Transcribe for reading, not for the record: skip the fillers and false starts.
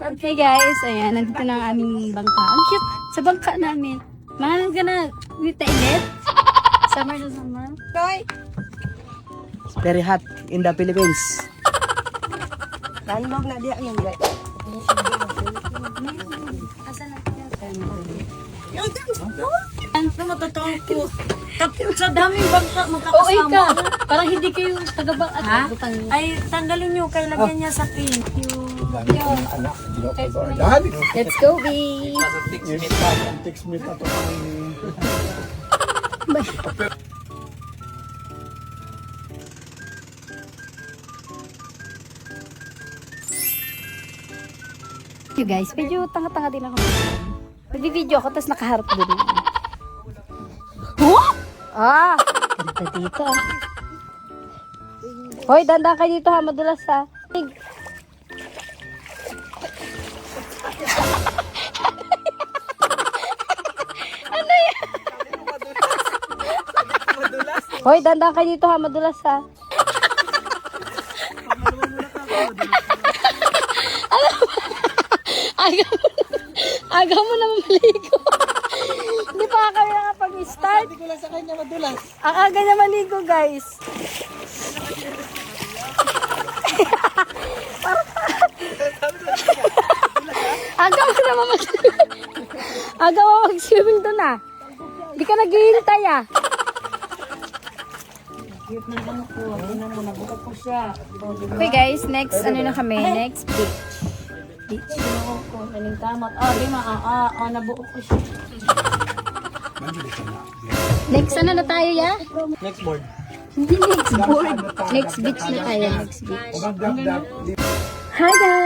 Okay guys, ayan, nandito na ang aming bangka. Ang cute sa bangka namin. Mahal ka na with the init. Summer na summer. It's very hot in the Philippines. Landog na diya yung guys. Asa na Ano matatawa ko? Sa daming bangka Oo, magkakasama. ka. Parang hindi kayo tagabang at Ha? butang. Ay, tanggalin nyo. Kaya lagyan niya sa pink. Let's go, B. You guys, medyo tanga-tanga din ako. Nag-video ako, tapos nakaharap din. Huh? Ah! Dito. Hoy, dandang kayo dito ha, madulas ha. Ano yan? Hoy, dandang kayo dito ha, madulas ha. Aga mo na maligo. Hindi pa kami nakapag-start. Hindi ko lang sa kanya madulas. Ang aga niya maligo, guys. Aga mo naman mag-swimming. Aga mo mag-swimming doon ah. Hindi ka naghihintay ah. Cute na lang po. Tingnan mo, nabuka ko siya. Okay guys, next ano na kami? Next beach. Tingnan ko. Naning tamat. Di ma. Nabuo ko siya. Next ano na tayo ya? Next board. Hindi next board. Next beach na tayo. Next beach. Hi guys!